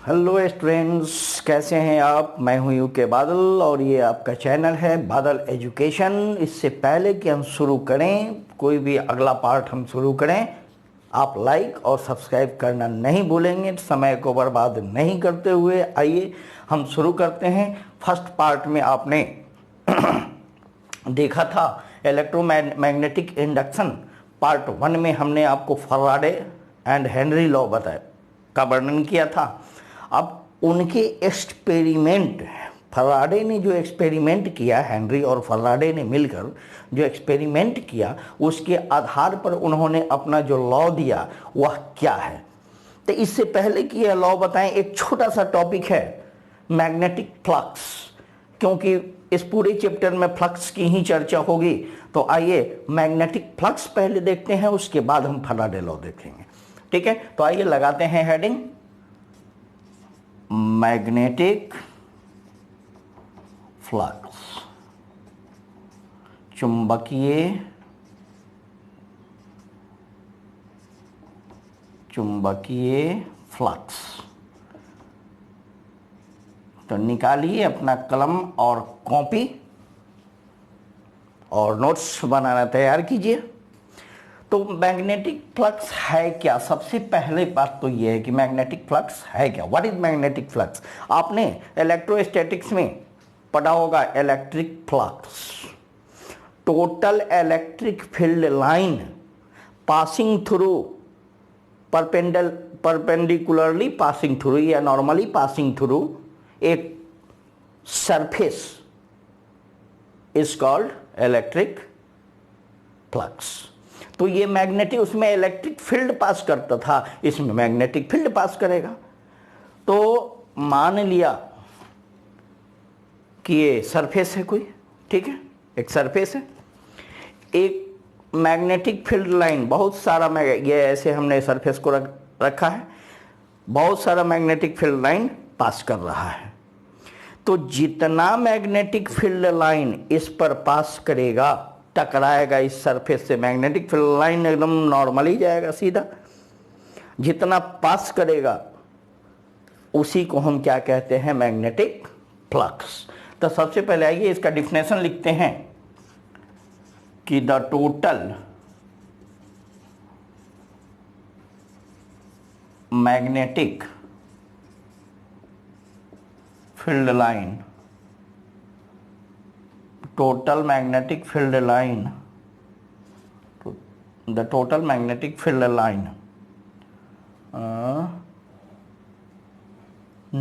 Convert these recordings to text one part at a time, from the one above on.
Hello students, कैसे हैं आप। मैं हूं यूके बादल और ये आपका चैनल है बादल एजुकेशन। इससे पहले कि हम शुरू करें, कोई भी अगला पार्ट हम शुरू करें, आप लाइक और सब्सक्राइब करना नहीं भूलेंगे। समय को बर्बाद नहीं करते हुए आइए हम शुरू करते हैं। फर्स्ट पार्ट में आपने देखा था इलेक्ट्रोमैग्नेटिक इंडक्शन। पार्ट 1 में हमने आपको फराडे एंड हेनरी लॉ बताया का वर्णन किया था। अब उनके एक्सपेरिमेंट, फराडे ने जो एक्सपेरिमेंट किया, हेनरी और फराडे ने मिलकर जो एक्सपेरिमेंट किया, उसके आधार पर उन्होंने अपना जो लॉ दिया वह क्या है। तो इससे पहले कि यह लॉ बताएं, एक छोटा सा टॉपिक है मैग्नेटिक फ्लक्स, क्योंकि इस पूरे चैप्टर में फ्लक्स की ही चर्चा होगी। तो आइए मैग्नेटिक फ्लक्स पहले देखते हैं, उसके बाद हम फराडे लॉ देखेंगे। ठीक है, तो आइए लगाते हैं हेडिंग मैग्नेटिक फ्लक्स, चुंबकीय फ्लक्स। तो निकालिए अपना कलम और कॉपी और नोट्स बनाना तैयार कीजिए। तो मैग्नेटिक फ्लक्स है क्या? सबसे पहले बात तो यह है कि मैग्नेटिक फ्लक्स है क्या। What is magnetic flux? आपने इलेक्ट्रोस्टैटिक्स में पढ़ा होगा electric flux, total electric field line passing through perpendicularly passing through या नॉर्मली पासिंग थ्रू एक surface is called electric flux. तो ये मैग्नेटिक, उसमें इलेक्ट्रिक फील्ड पास करता था, इसमें मैग्नेटिक फील्ड पास करेगा। तो मान लिया कि ये सरफेस है कोई, ठीक है, एक सरफेस है, एक मैग्नेटिक फील्ड लाइन, बहुत सारा ये ऐसे हमने सरफेस को रखा है, बहुत सारा मैग्नेटिक फील्ड लाइन पास कर रहा है। तो जितना मैग्नेटिक फील्ड लाइन इस पर पास करेगा, टकराएगा इस सरफेस से, मैग्नेटिक फील्ड लाइन एकदम नॉर्मली जाएगा सीधा, जितना पास करेगा उसी को हम क्या कहते हैं? Magnetic flux. तो सबसे पहले आइए इसका डिफिनेशन लिखते हैं कि the total magnetic field line, total magnetic field line, the total magnetic field line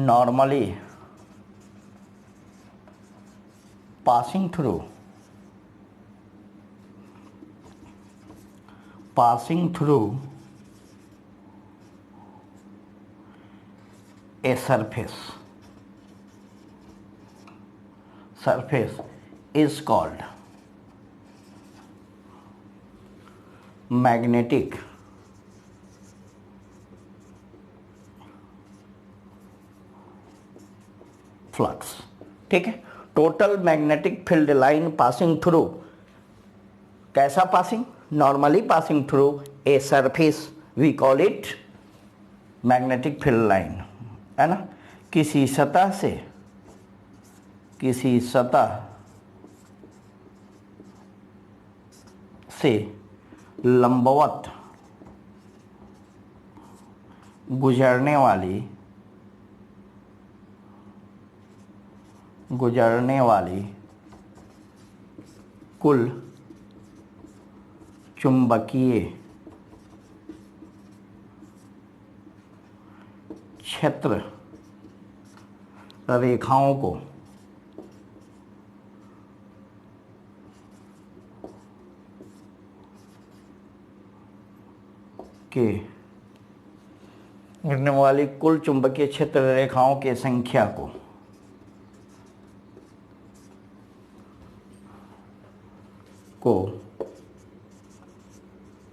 normally passing through a surface is called magnetic flux. ठीक है, total magnetic field line passing through, कैसा passing? Normally passing through a surface, we call it magnetic field line, है ना। किसी सतह से लंबवत गुजरने वाली कुल चुंबकीय क्षेत्र रेखाओं को के गिरने वाली कुल चुंबकीय क्षेत्र रेखाओं की संख्या को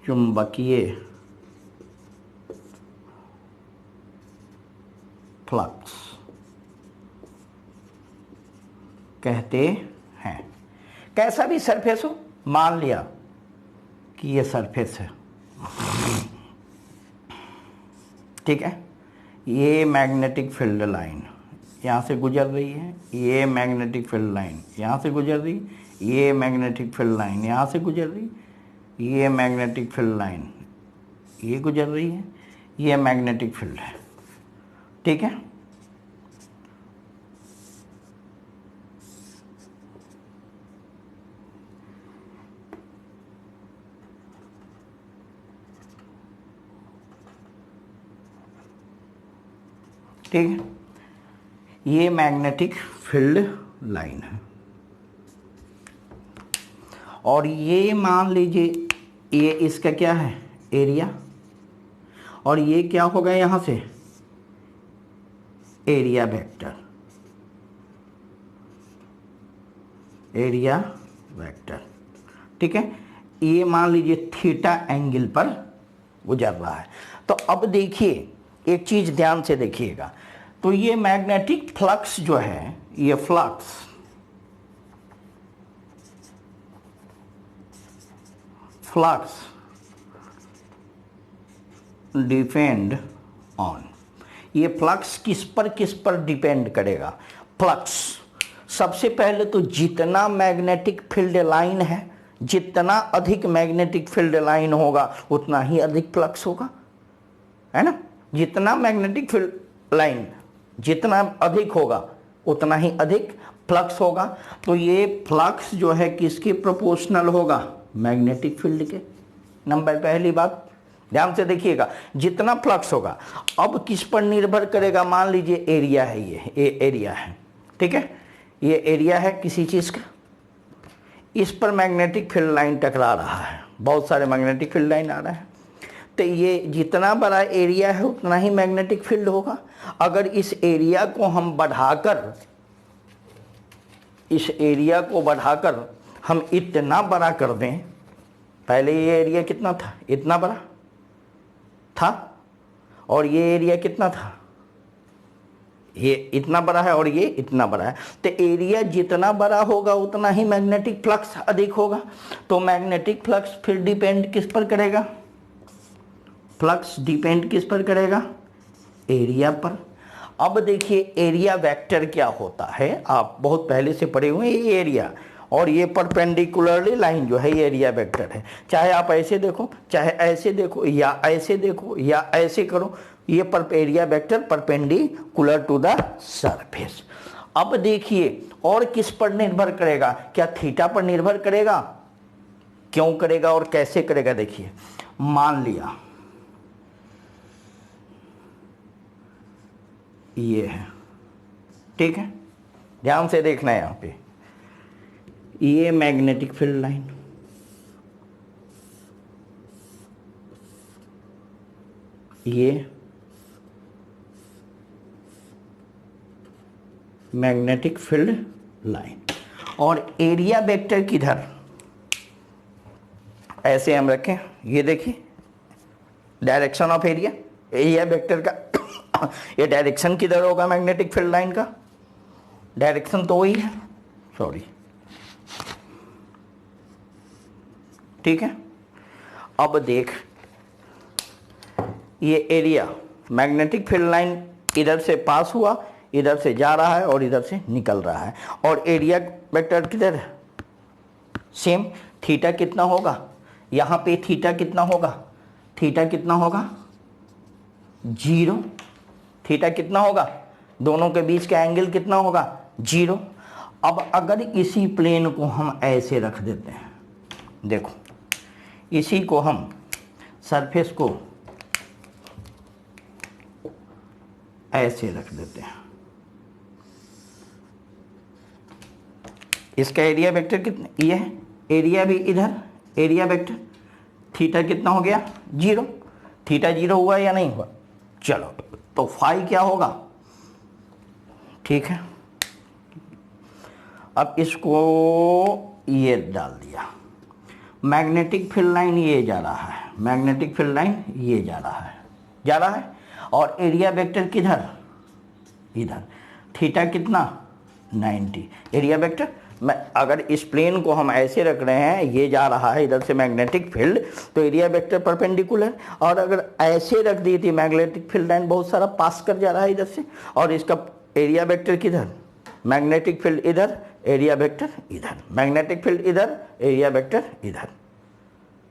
चुंबकीय फ्लक्स कहते हैं। कैसा भी सरफेस हो, मान लिया कि ये सरफेस है, ठीक है, ये मैग्नेटिक फील्ड लाइन यहाँ से गुजर रही है, ये मैग्नेटिक फील्ड लाइन यहाँ से गुजर रही, ये मैग्नेटिक फील्ड लाइन यहाँ से गुजर रही, ये मैग्नेटिक फील्ड लाइन ये गुजर रही है, ये मैग्नेटिक फील्ड है। ठीक है, ठीक है, ये मैग्नेटिक फील्ड लाइन है। और ये मान लीजिए ये इसका क्या है, एरिया, और ये क्या होगा यहाँ से, एरिया वेक्टर, एरिया वेक्टर। ठीक है, ये मान लीजिए थीटा एंगल पर गुजर रहा है। तो अब देखिए एक चीज ध्यान से देखिएगा, तो ये मैग्नेटिक फ्लक्स जो है, ये फ्लक्स डिपेंड ऑन, ये फ्लक्स किस पर डिपेंड करेगा। फ्लक्स सबसे पहले तो जितना मैग्नेटिक फील्ड लाइन है, जितना अधिक मैग्नेटिक फील्ड लाइन होगा उतना ही अधिक फ्लक्स होगा, है ना। जितना मैग्नेटिक फील्ड लाइन जितना अधिक होगा उतना ही अधिक फ्लक्स होगा। तो ये फ्लक्स जो है किसके प्रोपोर्शनल होगा, मैग्नेटिक फील्ड के। नंबर पहली बात ध्यान से देखिएगा, जितना फ्लक्स होगा। अब किस पर निर्भर करेगा, मान लीजिए एरिया है, ये एरिया है, ठीक है, ये एरिया है किसी चीज़ का, इस पर मैग्नेटिक फील्ड लाइन टकरा रहा है, बहुत सारे मैग्नेटिक फील्ड लाइन आ रहा है। तो ये जितना बड़ा एरिया है उतना ही मैग्नेटिक फील्ड होगा। अगर इस एरिया को हम बढ़ाकर, इस एरिया को बढ़ाकर हम इतना बड़ा कर दें, पहले ये एरिया कितना था, इतना बड़ा था, और ये एरिया कितना था, ये इतना बड़ा है और ये इतना बड़ा है। तो एरिया जितना बड़ा होगा उतना ही मैग्नेटिक फ्लक्स अधिक होगा। तो मैग्नेटिक फ्लक्स फिर डिपेंड किस पर करेगा, फ्लक्स डिपेंड किस पर करेगा, एरिया पर। अब देखिए एरिया वेक्टर क्या होता है, आप बहुत पहले से पढ़े हुए हैं। ये एरिया और ये परपेंडिकुलरली लाइन जो है ये एरिया वेक्टर है। चाहे आप ऐसे देखो, चाहे ऐसे देखो, या ऐसे देखो, या ऐसे करो, ये area vector perpendicular to the surface. अब देखिए और किस पर निर्भर करेगा, क्या थीटा पर निर्भर करेगा, क्यों करेगा और कैसे करेगा। देखिए मान लिया ये है, ठीक है, ध्यान से देखना है यहाँ पे, ये मैग्नेटिक फील्ड लाइन, ये मैग्नेटिक फील्ड लाइन, और एरिया वेक्टर किधर, ऐसे हम रखें, ये देखिए direction of area, area vector का ये डायरेक्शन किधर होगा, मैग्नेटिक फील्ड लाइन का डायरेक्शन तो वही है, सॉरी, ठीक है। अब देख ये एरिया मैग्नेटिक फील्ड लाइन इधर से पास हुआ, इधर से जा रहा है और इधर से निकल रहा है, और एरिया वेक्टर किधर है, सेम, थीटा कितना होगा, यहाँ पे थीटा कितना होगा, थीटा कितना होगा, 0, थीटा कितना होगा, दोनों के बीच का एंगल कितना होगा, 0। अब अगर इसी प्लेन को हम ऐसे रख देते हैं, देखो इसी को हम सरफेस को ऐसे रख देते हैं, इसका एरिया वेक्टर कितना, ये है, एरिया भी इधर, एरिया वेक्टर, थीटा कितना हो गया, 0, थीटा 0 हुआ या नहीं हुआ, चलो तो फाई क्या होगा, ठीक है। अब इसको ये डाल दिया, मैग्नेटिक फील्ड लाइन ये जा रहा है, मैग्नेटिक फील्ड लाइन ये जा रहा है, और एरिया वेक्टर किधर, इधर, थीटा कितना 90, एरिया वेक्टर मैं अगर इस प्लेन को हम ऐसे रख रहे हैं, ये जा रहा है इधर से मैग्नेटिक फील्ड, तो एरिया वेक्टर परपेंडिकुलर, और अगर ऐसे रख दी थी मैग्नेटिक फील्ड लाइन बहुत सारा पास कर जा रहा है इधर से, और इसका एरिया वेक्टर किधर, मैग्नेटिक फील्ड इधर, एरिया वेक्टर इधर, मैग्नेटिक फील्ड इधर, एरिया वेक्टर इधर,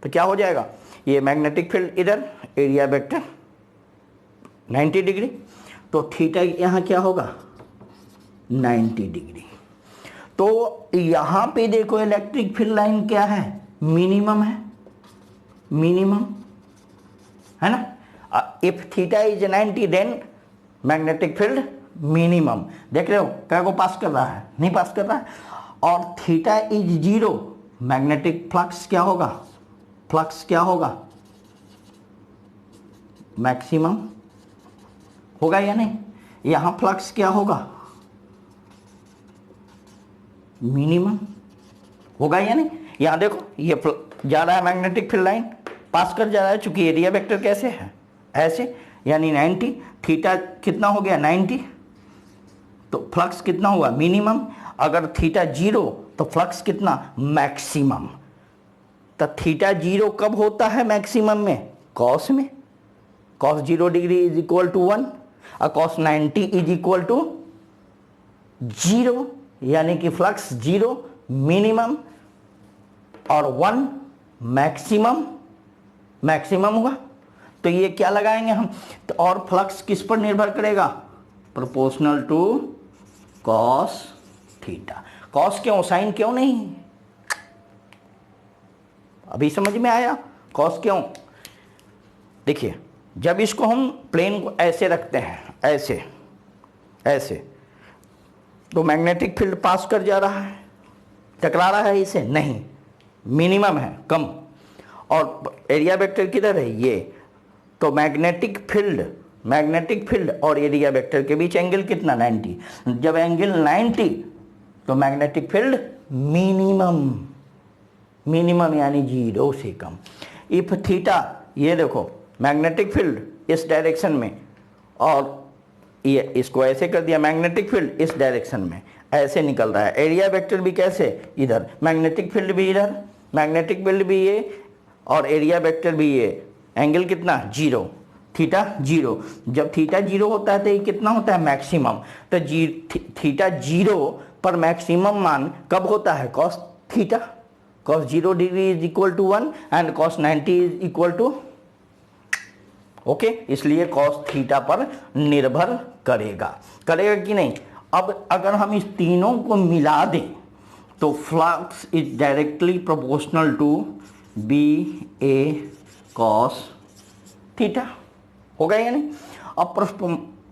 तो क्या हो जाएगा, ये मैग्नेटिक फील्ड इधर, एरिया वेक्टर 90 डिग्री, तो थीटा यहाँ क्या होगा 90 डिग्री। तो यहाँ पे देखो इलेक्ट्रिक फील्ड लाइन क्या है, मिनिमम है, मिनिमम है ना। If theta is 90 then magnetic field minimum, देख रहे हो क्या को पास कर रहा है, नहीं पास कर रहा है। और थीटा इज 0, मैग्नेटिक फ्लक्स क्या होगा, फ्लक्स क्या होगा, मैक्सिमम होगा या नहीं, यहां फ्लक्स क्या होगा, मिनिमम होगा या नहीं। यहां देखो ये जा रहा है मैग्नेटिक फील्ड लाइन, पास कर जा रहा है, चूंकि एरिया वेक्टर कैसे है, ऐसे, यानी 90, थीटा कितना हो गया 90, तो फ्लक्स कितना हुआ मिनिमम। अगर थीटा 0 तो फ्लक्स कितना मैक्सिमम। तो थीटा 0 कब होता है मैक्सिमम में, कॉस में, cos 0 degree is equal to 1 और कॉस 90 इज इक्वल टू 0, यानी कि फ्लक्स 0 मिनिमम और 1 मैक्सिमम, मैक्सिमम हुआ। तो ये क्या लगाएंगे हम, तो और फ्लक्स किस पर निर्भर करेगा, proportional to cos theta. Cos क्यों, साइन क्यों नहीं, अभी समझ में आया, कॉस क्यों। देखिए जब इसको हम प्लेन को ऐसे रखते हैं, ऐसे ऐसे, तो मैग्नेटिक फील्ड पास कर जा रहा है, टकरा रहा है इसे नहीं, मिनिमम है, कम, और एरिया वेक्टर किधर है ये, तो मैग्नेटिक फील्ड और एरिया वेक्टर के बीच एंगल कितना 90, जब एंगल 90 तो मैग्नेटिक फील्ड मिनिमम यानी 0 से कम। इफ थीटा, ये देखो मैग्नेटिक फील्ड इस डायरेक्शन में, और ये इसको ऐसे कर दिया, मैग्नेटिक फील्ड इस डायरेक्शन में ऐसे निकल रहा है, एरिया वेक्टर भी कैसे इधर, मैग्नेटिक फील्ड भी इधर, मैग्नेटिक फील्ड भी ये, और एरिया वेक्टर भी ये, एंगल कितना 0, थीटा 0। जब थीटा 0 होता है तो ये कितना होता है मैक्सिमम। तो थीटा 0 पर मैक्सिमम मान कब होता है, cos theta, cos 0 degree is equal to 1 and cos 90 is equal to, okay, इसलिए कॉस थीटा पर निर्भर करेगा कि नहीं। अब अगर हम इस तीनों को मिला दें तो flux is directly proportional to B A cos theta, होगा या नहीं। अब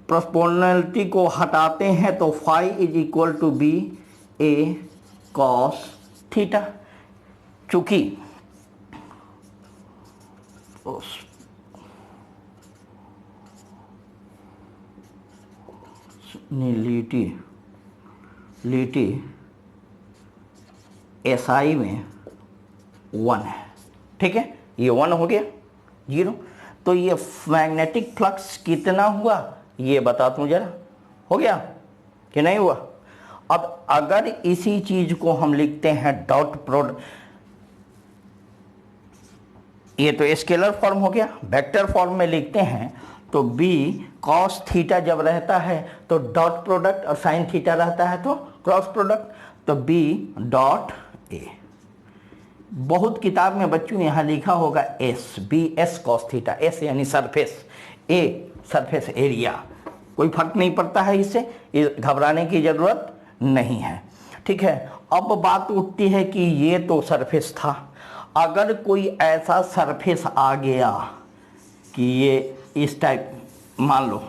प्रोपोर्शनलिटी को हटाते हैं तो phi is equal to B A cos theta, चूंकि लीटी एसआई में 1 है, ठीक है, ये 1 हो गया 0। तो ये मैग्नेटिक फ्लक्स कितना हुआ ये बता दूं जरा, हो गया कि नहीं हुआ। अब अगर इसी चीज को हम लिखते हैं डॉट प्रोडक्ट, ये तो स्केलर फॉर्म हो गया, वेक्टर फॉर्म में लिखते हैं तो b cos थीटा जब रहता है तो डॉट प्रोडक्ट, और साइन थीटा रहता है तो क्रॉस प्रोडक्ट, तो b डॉट a। बहुत किताब में बच्चों यहाँ लिखा होगा s, b s cos theta, s यानी सरफेस, a सरफेस एरिया, कोई फर्क नहीं पड़ता है, इससे घबराने की जरूरत नहीं है, ठीक है। अब बात उठती है कि ये तो सरफेस था, अगर कोई ऐसा सरफेस आ गया कि ये इस टाइप, मान लो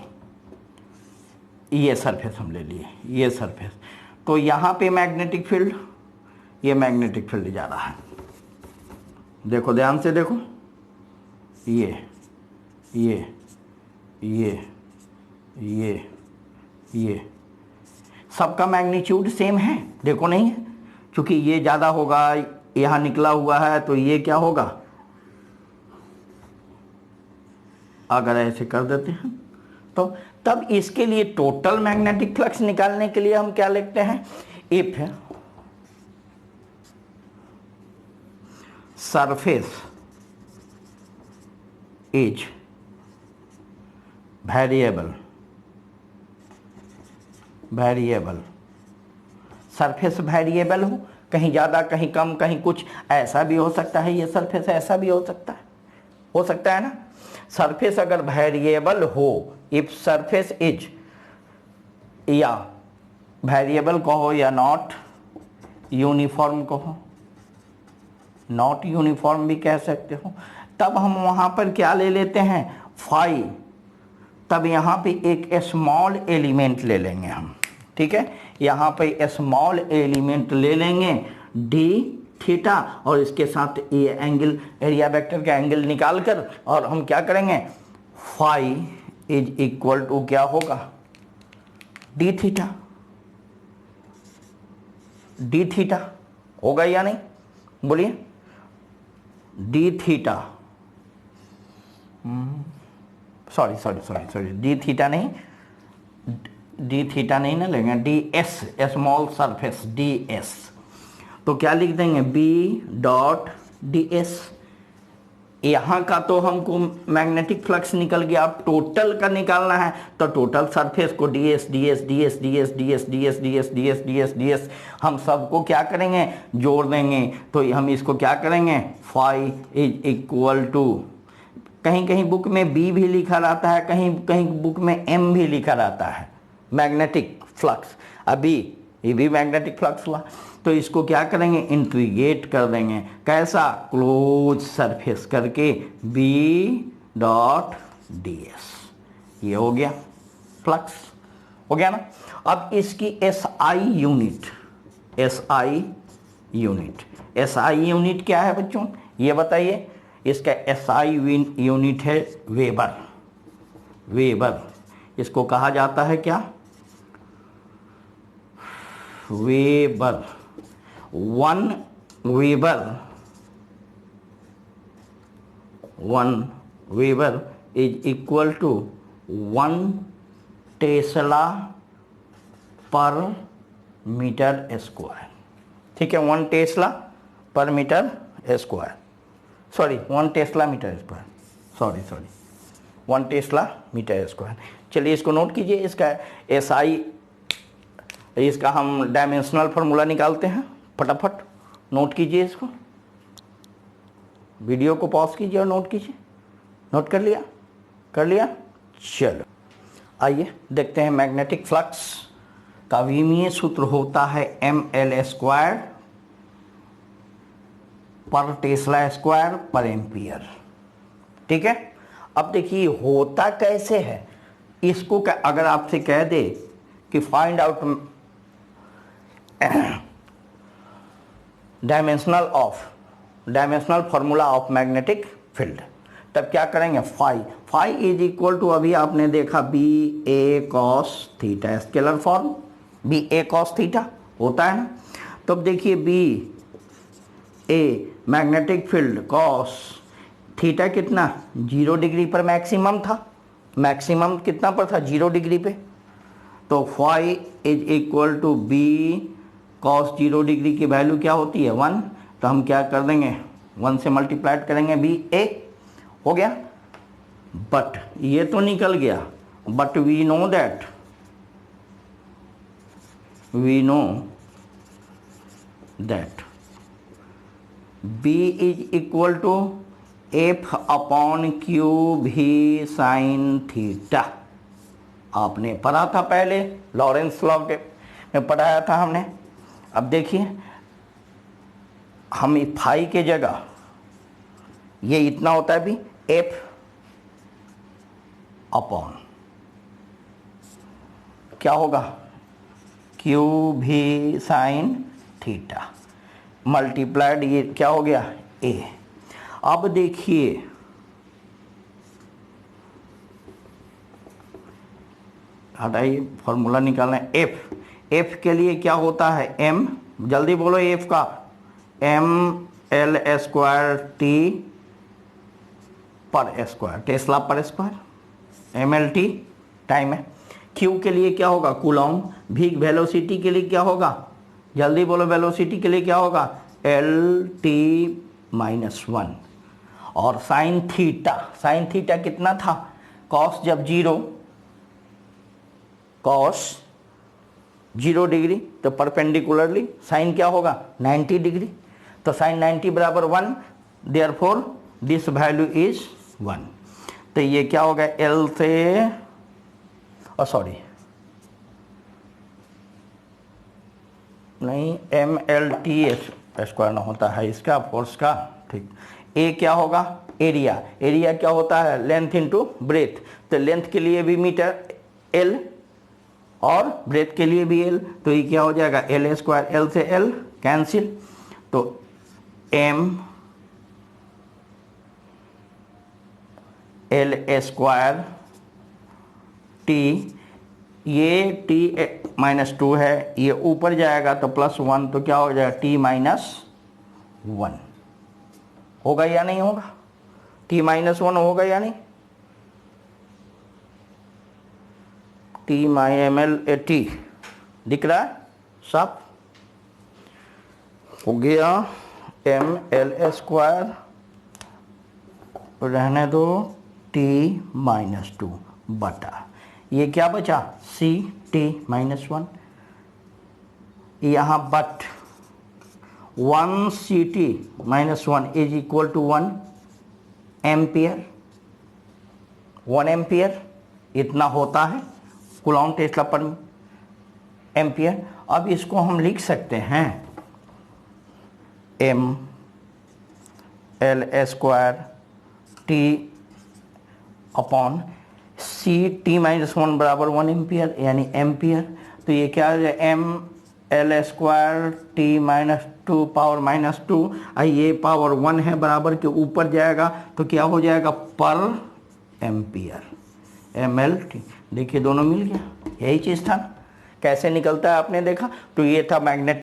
ये सरफेस हम ले लिए, ये सरफेस, तो यहाँ पे मैग्नेटिक फील्ड, ये मैग्नेटिक फील्ड जा रहा है, देखो ध्यान से देखो, ये सबका मैग्नीट्यूड सेम है, देखो नहीं है, क्योंकि ये ज़्यादा होगा, यहाँ निकला हुआ है, तो ये क्या होगा, अगर ऐसे कर देते हैं तो तब इसके लिए टोटल मैग्नेटिक फ्लक्स निकालने के लिए हम क्या लिखते हैं, if surface is variable, surface variable हो, कहीं ज़्यादा कहीं कम कहीं कुछ, ऐसा भी हो सकता है, ये सरफेस ऐसा भी हो सकता है ना। सरफेस अगर वेरिएबल हो, इफ सरफेस इज, या वेरिएबल कहो या नॉट यूनिफॉर्म कहो, नॉट यूनिफॉर्म भी कह सकते हो, तब हम वहाँ पर क्या ले लेते हैं, फाई, तब यहाँ पे एक स्मॉल एलिमेंट ले लेंगे हम, ठीक है, यहाँ पे स्मॉल एलिमेंट ले लेंगे डी थीटा, और इसके साथ ये एंगल, एरिया वेक्टर का एंगल निकाल कर, और हम क्या करेंगे, फाई इज इक्वल टू क्या होगा, डी थीटा, डी थीटा होगा या नहीं, बोलिए, D theta, sorry D theta नहीं, डी थीटा नहीं ना लेंगे, D S, small surface D S, तो क्या लिख देंगे, बी डॉट डी एस। यहाँ का तो हमको मैग्नेटिक फ्लक्स निकल गया, अब टोटल का निकालना है, तो टोटल सरफेस को D S D S D S D S D S D S D S D S D S D S, हम सबको क्या करेंगे, जोड़ देंगे, तो हम इसको क्या करेंगे, फाई इज इक्वल टू, कहीं कहीं बुक में बी भी लिखा रहता है, कहीं कहीं बुक में एम भी लिखा रहता है, मैग्नेटिक फ्लक्स, अभी ये भी मैग्नेटिक फ्लक्स हुआ, तो इसको क्या करेंगे, इंटीग्रेट कर देंगे, कैसा, क्लोज सरफेस करके बी डॉट डी एस, ये हो गया फ्लक्स, हो गया ना। अब इसकी S I unit, S I unit क्या है बच्चों, ये बताइए, इसका एस आई यूनिट है वेबर, इसको कहा जाता है क्या, weber, 1 weber is equal to 1 tesla per metre square, ठीक है, 1 tesla per metre square, sorry 1 tesla metre square, sorry 1 tesla metre square. चलिए इसको नोट कीजिए, इसका एस आई, इसका हम डायमेंशनल फार्मूला निकालते हैं, फटाफट नोट कीजिए, इसको वीडियो को पॉज कीजिए और नोट कीजिए, नोट कर लिया, चलो आइए देखते हैं, मैग्नेटिक फ्लक्स का विमीय सूत्र होता है ml स्क्वायर पर टेस्ला स्क्वायर पर एम्पियर, ठीक है। अब देखिए होता कैसे है, इसको अगर आपसे कह दे कि find out dimensional formula of magnetic field, तब क्या करेंगे, फाई इज इक्वल टू, अभी आपने देखा B A cos theta, scalar form B A cos theta होता है ना, तब देखिए B A magnetic field cos theta कितना, 0 डिग्री पर मैक्सिमम था, मैक्सिमम कितना पर था, 0 डिग्री पे, तो phi is equal to B cos 0 degree की वैल्यू क्या होती है, 1, तो हम क्या कर देंगे, 1 से मल्टीप्लाइड करेंगे, बी ए हो गया, बट ये तो निकल गया, but we know that B is equal to F upon Q भी साइन थीटा, आपने पढ़ा था पहले, लॉरेंस लॉ में पढ़ाया था हमने। अब देखिए हम फाई के जगह ये इतना होता है भी एफ अपॉन क्या होगा, क्यू भी साइन थीटा मल्टीप्लाइड, ये क्या हो गया, ए। अब देखिए हटाइए, फॉर्मूला निकालना है, एफ के लिए क्या होता है, एम, जल्दी बोलो एफ का, M L square T per square, tesla per square, M L T time है। क्यू के लिए क्या होगा, कूलॉम, भी वेलोसिटी के लिए क्या होगा, जल्दी बोलो, वेलोसिटी के लिए क्या होगा, एल टी -1 और साइन थीटा कितना था, कॉस जब 0 डिग्री तो परपेंडिकुलरली साइन क्या होगा 90 डिग्री, तो साइन 90 बराबर 1, देयरफॉर दिस वैल्यू इज 1। तो ये क्या होगा L से MLT स्क्वायर ना होता है इसका फोर्स का, ठीक। ए क्या होगा एरिया क्या होता है लेंथ इंटू ब्रेथ, तो लेंथ के लिए भी मीटर L और ब्रेथ के लिए भी L, तो ये क्या हो जाएगा L स्क्वायर, L से L कैंसिल, तो ML स्क्वायर T, ये T -2 है, ये ऊपर जाएगा तो +1, तो क्या हो जाएगा T -1 होगा या नहीं होगा, T -1 होगा या नहीं, T दिख रहा है साफ, हो गया ML स्क्वायर, रहने दो T -2 बटा ये क्या बचा CT -1, यहाँ but 1CT -1 is equal to 1 ampere, 1 ampere इतना होता है कूलॉम टेस्ला पर एम्पियर। अब इसको हम लिख सकते हैं ML square T upon CT -1 बराबर 1 एम्पियर यानी एम्पियर, तो ये क्या है ML स्क्वायर T -2 पावर -2, ये पावर 1 है बराबर के ऊपर जाएगा तो क्या हो जाएगा पर एम्पियर MLT, देखिए दोनों मिल गया, यही चीज़ था। कैसे निकलता है आपने देखा, तो ये था मैग्नेट